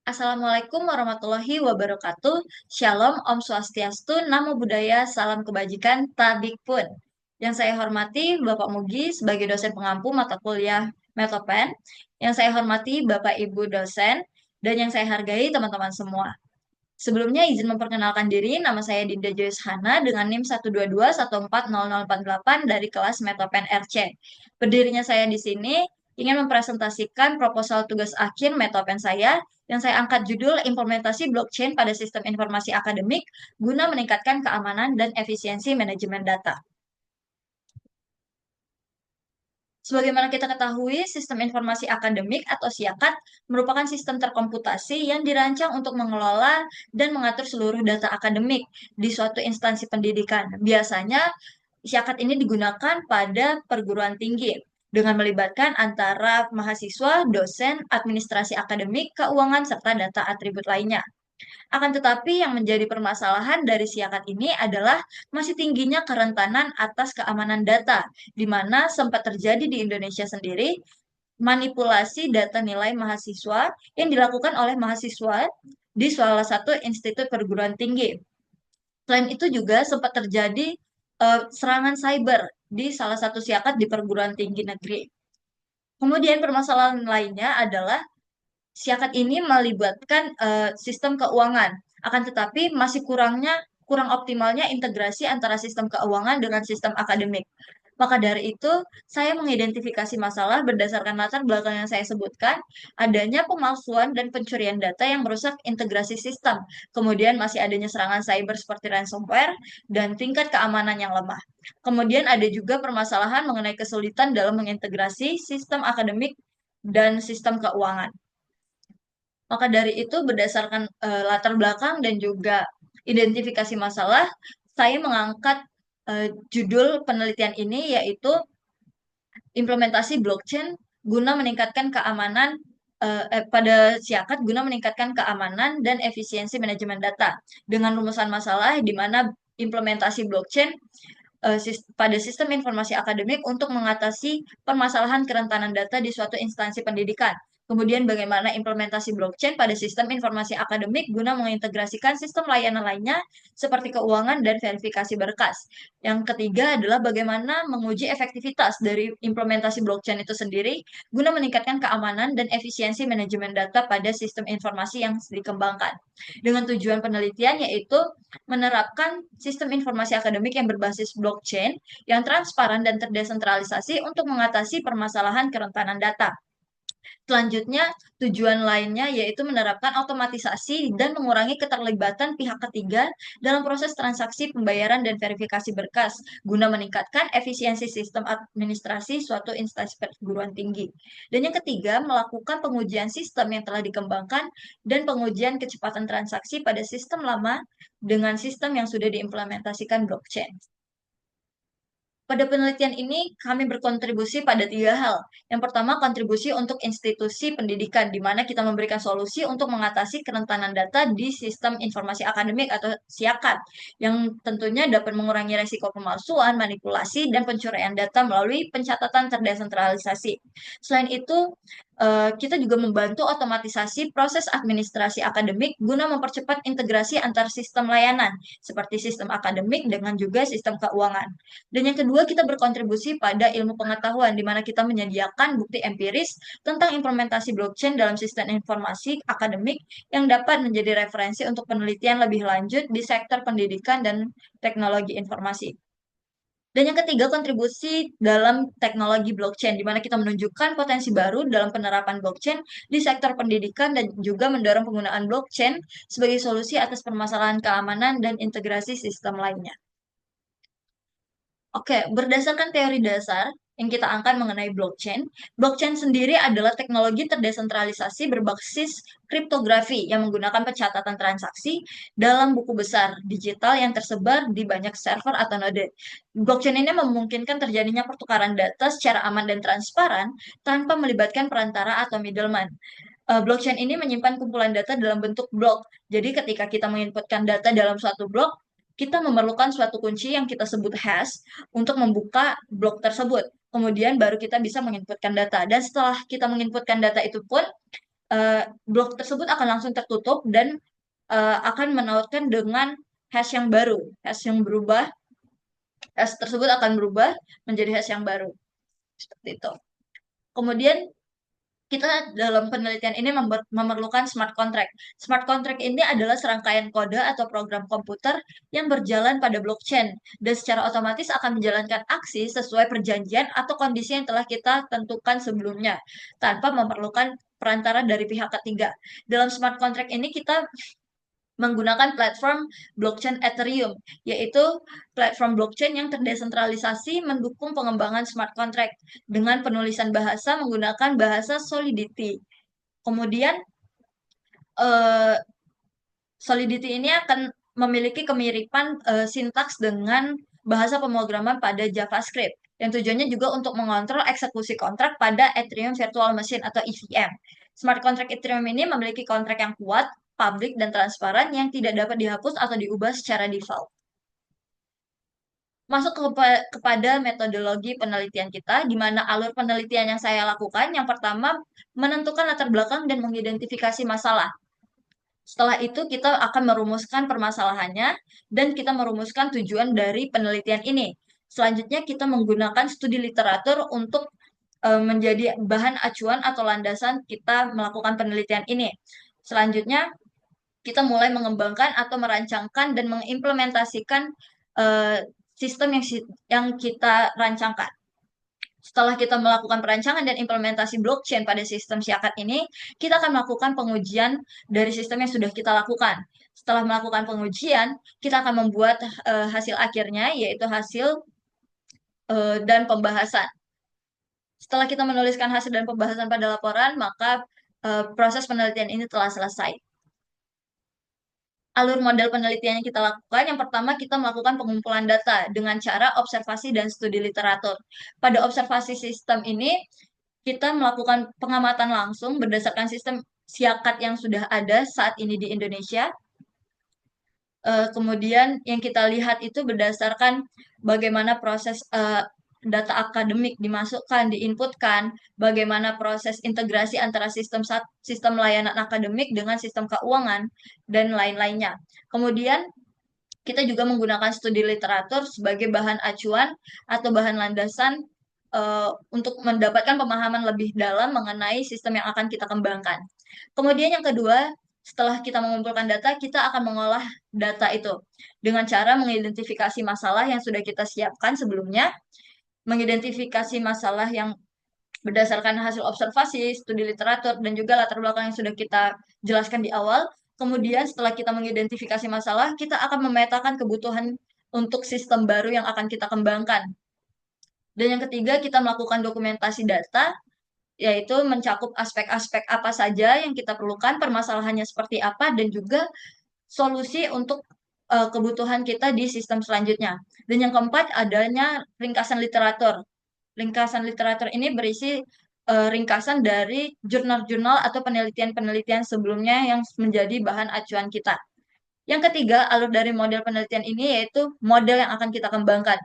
Assalamualaikum warahmatullahi wabarakatuh. Shalom, Om Swastiastu, Namo Buddhaya, Salam Kebajikan, Tabikpun. Yang saya hormati Bapak Mugi sebagai dosen pengampu mata kuliah Metopen. Yang saya hormati Bapak Ibu dosen dan yang saya hargai teman-teman semua. Sebelumnya izin memperkenalkan diri, nama saya Dinda Joyce Hana dengan NIM 122140048 dari kelas Metopen RC. Berdirinya saya di sini ingin mempresentasikan proposal tugas akhir Metopen saya yang saya angkat judul Implementasi Blockchain pada Sistem Informasi Akademik guna meningkatkan keamanan dan efisiensi manajemen data. Sebagaimana kita ketahui, sistem informasi akademik atau SIAKAD merupakan sistem terkomputasi yang dirancang untuk mengelola dan mengatur seluruh data akademik di suatu instansi pendidikan. Biasanya, SIAKAD ini digunakan pada perguruan tinggi dengan melibatkan antara mahasiswa, dosen, administrasi akademik, keuangan, serta data atribut lainnya. Akan tetapi yang menjadi permasalahan dari siakat ini adalah masih tingginya kerentanan atas keamanan data, di mana sempat terjadi di Indonesia sendiri manipulasi data nilai mahasiswa yang dilakukan oleh mahasiswa di salah satu institut perguruan tinggi. Selain itu juga sempat terjadi serangan cyber di salah satu siakat di perguruan tinggi negeri. Kemudian permasalahan lainnya adalah Siakat ini melibatkan sistem keuangan, akan tetapi masih kurang optimalnya integrasi antara sistem keuangan dengan sistem akademik. Maka dari itu, saya mengidentifikasi masalah berdasarkan latar belakang yang saya sebutkan, adanya pemalsuan dan pencurian data yang merusak integrasi sistem, kemudian masih adanya serangan cyber seperti ransomware, dan tingkat keamanan yang lemah. Kemudian ada juga permasalahan mengenai kesulitan dalam mengintegrasi sistem akademik dan sistem keuangan. Maka dari itu, berdasarkan latar belakang dan juga identifikasi masalah, saya mengangkat judul penelitian ini yaitu implementasi blockchain guna meningkatkan keamanan pada siakat guna meningkatkan keamanan dan efisiensi manajemen data dengan rumusan masalah di mana implementasi blockchain pada sistem informasi akademik untuk mengatasi permasalahan kerentanan data di suatu instansi pendidikan. Kemudian bagaimana implementasi blockchain pada sistem informasi akademik guna mengintegrasikan sistem layanan lainnya seperti keuangan dan verifikasi berkas. Yang ketiga adalah bagaimana menguji efektivitas dari implementasi blockchain itu sendiri guna meningkatkan keamanan dan efisiensi manajemen data pada sistem informasi yang dikembangkan. Dengan tujuan penelitian yaitu menerapkan sistem informasi akademik yang berbasis blockchain yang transparan dan terdesentralisasi untuk mengatasi permasalahan kerentanan data. Selanjutnya, tujuan lainnya yaitu menerapkan otomatisasi dan mengurangi keterlibatan pihak ketiga dalam proses transaksi pembayaran dan verifikasi berkas, guna meningkatkan efisiensi sistem administrasi suatu instansi perguruan tinggi. Dan yang ketiga, melakukan pengujian sistem yang telah dikembangkan dan pengujian kecepatan transaksi pada sistem lama dengan sistem yang sudah diimplementasikan blockchain. Pada penelitian ini, kami berkontribusi pada tiga hal. Yang pertama, kontribusi untuk institusi pendidikan, di mana kita memberikan solusi untuk mengatasi kerentanan data di sistem informasi akademik atau SIAKAD, yang tentunya dapat mengurangi resiko pemalsuan, manipulasi, dan pencurian data melalui pencatatan terdesentralisasi. Selain itu, kita juga membantu otomatisasi proses administrasi akademik guna mempercepat integrasi antar sistem layanan, seperti sistem akademik dengan juga sistem keuangan. Dan yang kedua, kita berkontribusi pada ilmu pengetahuan, di mana kita menyediakan bukti empiris tentang implementasi blockchain dalam sistem informasi akademik yang dapat menjadi referensi untuk penelitian lebih lanjut di sektor pendidikan dan teknologi informasi. Dan yang ketiga, kontribusi dalam teknologi blockchain, di mana kita menunjukkan potensi baru dalam penerapan blockchain di sektor pendidikan dan juga mendorong penggunaan blockchain sebagai solusi atas permasalahan keamanan dan integrasi sistem lainnya. Oke, berdasarkan teori dasar yang kita angkat mengenai blockchain, blockchain sendiri adalah teknologi terdesentralisasi berbasis kriptografi yang menggunakan pencatatan transaksi dalam buku besar digital yang tersebar di banyak server atau node. Blockchain ini memungkinkan terjadinya pertukaran data secara aman dan transparan tanpa melibatkan perantara atau middleman. Blockchain ini menyimpan kumpulan data dalam bentuk blok. Jadi ketika kita menginputkan data dalam suatu blok, kita memerlukan suatu kunci yang kita sebut hash untuk membuka blok tersebut. Kemudian baru kita bisa menginputkan data. Dan setelah kita menginputkan data itu pun, eh, blok tersebut akan langsung tertutup dan akan menautkan dengan hash yang baru. Hash yang berubah, hash tersebut akan berubah menjadi hash yang baru. Seperti itu. Kemudian kita dalam penelitian ini memerlukan smart contract. Smart contract ini adalah serangkaian kode atau program komputer yang berjalan pada blockchain dan secara otomatis akan menjalankan aksi sesuai perjanjian atau kondisi yang telah kita tentukan sebelumnya tanpa memerlukan perantara dari pihak ketiga. Dalam smart contract ini kita menggunakan platform blockchain Ethereum, yaitu platform blockchain yang terdesentralisasi mendukung pengembangan smart contract dengan penulisan bahasa menggunakan bahasa Solidity. Kemudian, eh, Solidity ini akan memiliki kemiripan sintaks dengan bahasa pemrograman pada JavaScript, yang tujuannya juga untuk mengontrol eksekusi kontrak pada Ethereum Virtual Machine atau EVM. Smart contract Ethereum ini memiliki kontrak yang kuat, publik, dan transparan yang tidak dapat dihapus atau diubah secara default. Masuk kepada metodologi penelitian kita, di mana alur penelitian yang saya lakukan, yang pertama, menentukan latar belakang dan mengidentifikasi masalah. Setelah itu, kita akan merumuskan permasalahannya, dan kita merumuskan tujuan dari penelitian ini. Selanjutnya, kita menggunakan studi literatur untuk menjadi bahan acuan atau landasan kita melakukan penelitian ini. Selanjutnya, kita mulai mengembangkan atau merancangkan dan mengimplementasikan eh, sistem yang kita rancangkan. Setelah kita melakukan perancangan dan implementasi blockchain pada sistem Siakat ini, kita akan melakukan pengujian dari sistem yang sudah kita lakukan. Setelah melakukan pengujian, kita akan membuat hasil akhirnya, yaitu hasil dan pembahasan. Setelah kita menuliskan hasil dan pembahasan pada laporan, maka proses penelitian ini telah selesai. Alur model penelitian yang kita lakukan, yang pertama kita melakukan pengumpulan data dengan cara observasi dan studi literatur. Pada observasi sistem ini, kita melakukan pengamatan langsung berdasarkan sistem siakat yang sudah ada saat ini di Indonesia. Kemudian yang kita lihat itu berdasarkan bagaimana proses data akademik dimasukkan, diinputkan, bagaimana proses integrasi antara sistem layanan akademik dengan sistem keuangan, dan lain-lainnya. Kemudian kita juga menggunakan studi literatur sebagai bahan acuan atau bahan landasan untuk mendapatkan pemahaman lebih dalam mengenai sistem yang akan kita kembangkan. Kemudian yang kedua, setelah kita mengumpulkan data, kita akan mengolah data itu dengan cara mengidentifikasi masalah yang sudah kita siapkan sebelumnya, mengidentifikasi masalah yang berdasarkan hasil observasi, studi literatur, dan juga latar belakang yang sudah kita jelaskan di awal. Kemudian setelah kita mengidentifikasi masalah, kita akan memetakan kebutuhan untuk sistem baru yang akan kita kembangkan. Dan yang ketiga, kita melakukan dokumentasi data, yaitu mencakup aspek-aspek apa saja yang kita perlukan, permasalahannya seperti apa, dan juga solusi untuk kebutuhan kita di sistem selanjutnya. Dan yang keempat, adanya ringkasan literatur. Ringkasan literatur ini berisi ringkasan dari jurnal-jurnal atau penelitian-penelitian sebelumnya yang menjadi bahan acuan kita. Yang ketiga, alur dari model penelitian ini yaitu model yang akan kita kembangkan.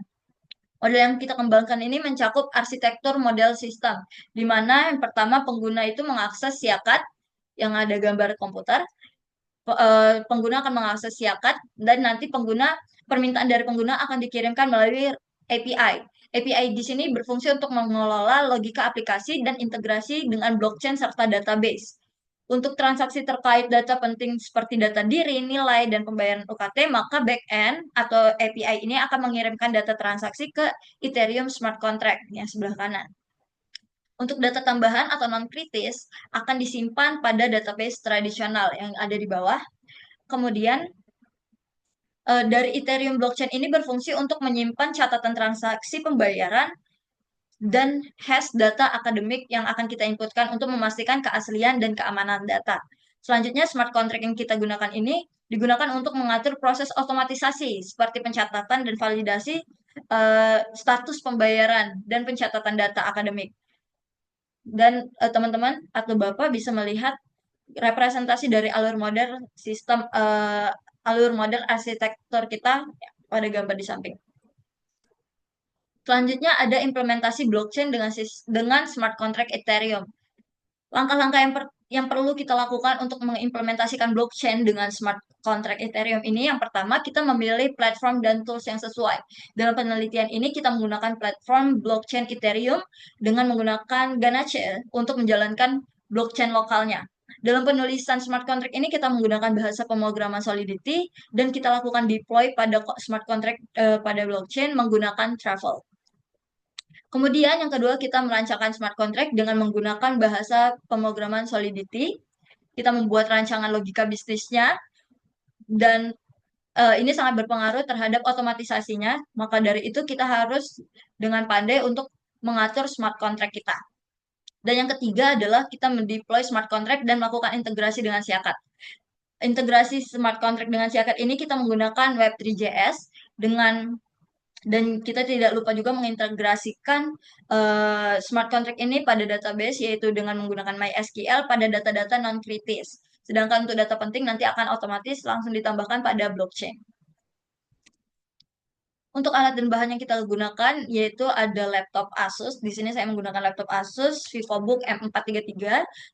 Model yang kita kembangkan ini mencakup arsitektur model sistem, di mana yang pertama pengguna itu mengakses siakat yang ada gambar komputer. Pengguna akan mengakses siakat dan nanti permintaan dari pengguna akan dikirimkan melalui API. API di sini berfungsi untuk mengelola logika aplikasi dan integrasi dengan blockchain serta database. Untuk transaksi terkait data penting seperti data diri, nilai, dan pembayaran UKT, maka backend atau API ini akan mengirimkan data transaksi ke Ethereum Smart Contract yang sebelah kanan. Untuk data tambahan atau non-kritis akan disimpan pada database tradisional yang ada di bawah. Kemudian dari Ethereum blockchain ini berfungsi untuk menyimpan catatan transaksi pembayaran dan hash data akademik yang akan kita inputkan untuk memastikan keaslian dan keamanan data. Selanjutnya, smart contract yang kita gunakan ini digunakan untuk mengatur proses otomatisasi seperti pencatatan dan validasi status pembayaran dan pencatatan data akademik. Dan teman-teman atau Bapak bisa melihat representasi dari alur model arsitektur kita pada gambar di samping. Selanjutnya ada implementasi blockchain dengan smart contract Ethereum. Langkah-langkah yang perlu kita lakukan untuk mengimplementasikan blockchain dengan smart contract Ethereum ini, yang pertama kita memilih platform dan tools yang sesuai. Dalam penelitian ini kita menggunakan platform blockchain Ethereum dengan menggunakan Ganache untuk menjalankan blockchain lokalnya. Dalam penulisan smart contract ini kita menggunakan bahasa pemrograman Solidity dan kita lakukan deploy pada smart contract pada blockchain menggunakan Travel. Kemudian yang kedua kita merancangkan smart contract dengan menggunakan bahasa pemrograman Solidity. Kita membuat rancangan logika bisnisnya dan ini sangat berpengaruh terhadap otomatisasinya. Maka dari itu kita harus dengan pandai untuk mengatur smart contract kita. Dan yang ketiga adalah kita mendeploy smart contract dan melakukan integrasi dengan Siakat. Integrasi smart contract dengan Siakat ini kita menggunakan Web3.js dengan dan kita tidak lupa juga mengintegrasikan smart contract ini pada database, yaitu dengan menggunakan MySQL pada data-data non-kritis. Sedangkan untuk data penting nanti akan otomatis langsung ditambahkan pada blockchain. Untuk alat dan bahan yang kita gunakan yaitu ada laptop Asus. Di sini saya menggunakan laptop Asus VivoBook M433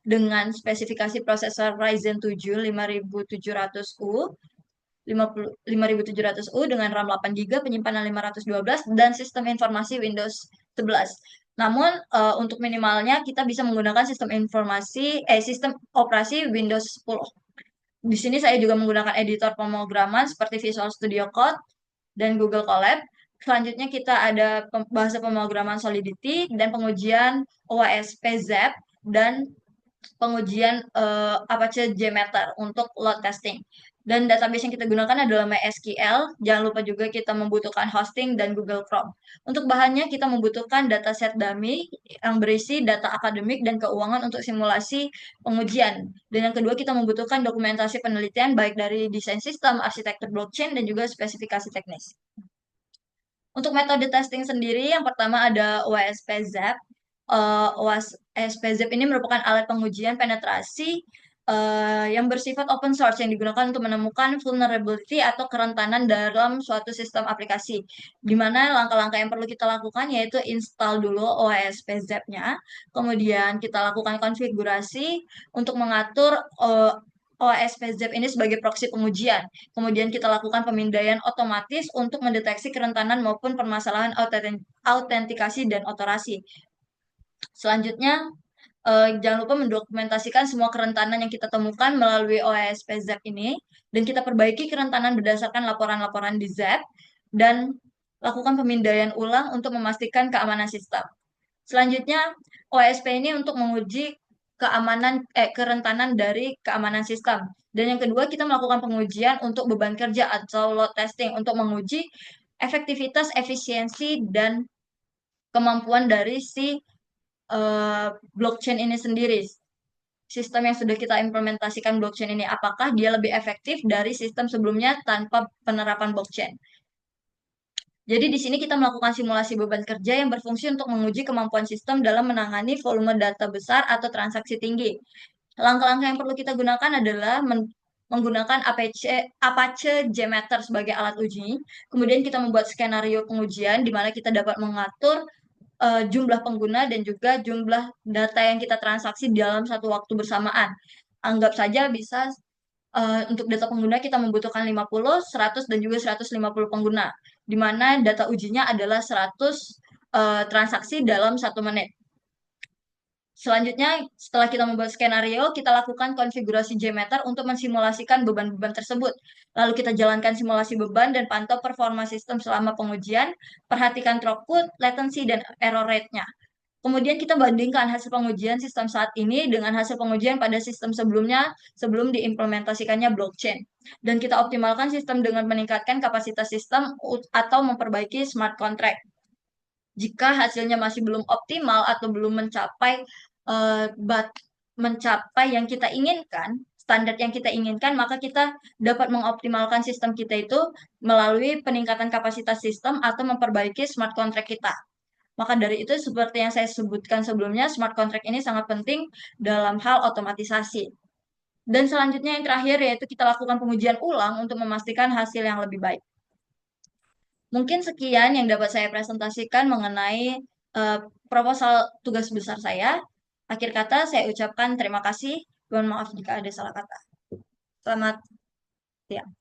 dengan spesifikasi prosesor Ryzen 7 5700U. 5700U dengan RAM 8 GB, penyimpanan 512, dan sistem informasi Windows 11. Namun untuk minimalnya kita bisa menggunakan sistem operasi Windows 10. Di sini saya juga menggunakan editor pemrograman seperti Visual Studio Code dan Google Colab. Selanjutnya kita ada bahasa pemrograman Solidity dan pengujian OSP-ZEP dan pengujian Apache JMeter untuk load testing. Dan database yang kita gunakan adalah MySQL. Jangan lupa juga kita membutuhkan hosting dan Google Chrome. Untuk bahannya kita membutuhkan dataset dummy yang berisi data akademik dan keuangan untuk simulasi pengujian. Dan yang kedua kita membutuhkan dokumentasi penelitian baik dari desain sistem, arsitektur blockchain, dan juga spesifikasi teknis. Untuk metode testing sendiri, yang pertama ada OSP-ZEP. OSP-ZEP ini merupakan alat pengujian penetrasi yang bersifat open source yang digunakan untuk menemukan vulnerability atau kerentanan dalam suatu sistem aplikasi. Di mana langkah-langkah yang perlu kita lakukan yaitu install dulu OSP-ZEP-nya, kemudian kita lakukan konfigurasi untuk mengatur OSP-ZEP ini sebagai proksi pengujian. Kemudian kita lakukan pemindaian otomatis untuk mendeteksi kerentanan maupun permasalahan autentikasi dan otorasi. Selanjutnya, jangan lupa mendokumentasikan semua kerentanan yang kita temukan melalui OSP-ZEP ini, dan kita perbaiki kerentanan berdasarkan laporan-laporan di ZEP, dan lakukan pemindaian ulang untuk memastikan keamanan sistem. Selanjutnya, OSP ini untuk menguji kerentanan dari keamanan sistem. Dan yang kedua, kita melakukan pengujian untuk beban kerja atau load testing untuk menguji efektivitas, efisiensi, dan kemampuan dari si blockchain ini sendiri. Sistem yang sudah kita implementasikan blockchain ini, apakah dia lebih efektif dari sistem sebelumnya tanpa penerapan blockchain. Jadi di sini kita melakukan simulasi beban kerja yang berfungsi untuk menguji kemampuan sistem dalam menangani volume data besar atau transaksi tinggi. Langkah-langkah yang perlu kita gunakan adalah menggunakan Apache JMeter sebagai alat uji. Kemudian kita membuat skenario pengujian di mana kita dapat mengatur jumlah pengguna dan juga jumlah data yang kita transaksi dalam satu waktu bersamaan. Anggap saja bisa untuk data pengguna kita membutuhkan 50, 100, dan juga 150 pengguna, di mana data ujinya adalah 100 transaksi dalam 1 menit. Selanjutnya, setelah kita membuat skenario, kita lakukan konfigurasi JMeter untuk mensimulasikan beban-beban tersebut. Lalu kita jalankan simulasi beban dan pantau performa sistem selama pengujian, perhatikan throughput, latency, dan error rate-nya. Kemudian kita bandingkan hasil pengujian sistem saat ini dengan hasil pengujian pada sistem sebelumnya sebelum diimplementasikannya blockchain. Dan kita optimalkan sistem dengan meningkatkan kapasitas sistem atau memperbaiki smart contract. Jika hasilnya masih belum optimal atau belum mencapai yang kita inginkan, standar yang kita inginkan, maka kita dapat mengoptimalkan sistem kita itu melalui peningkatan kapasitas sistem atau memperbaiki smart contract kita. Maka dari itu, seperti yang saya sebutkan sebelumnya, smart contract ini sangat penting dalam hal otomatisasi. Dan selanjutnya yang terakhir yaitu kita lakukan pengujian ulang untuk memastikan hasil yang lebih baik. Mungkin sekian yang dapat saya presentasikan mengenai proposal tugas besar saya. Akhir kata saya ucapkan terima kasih. Mohon maaf jika ada salah kata. Selamat siang.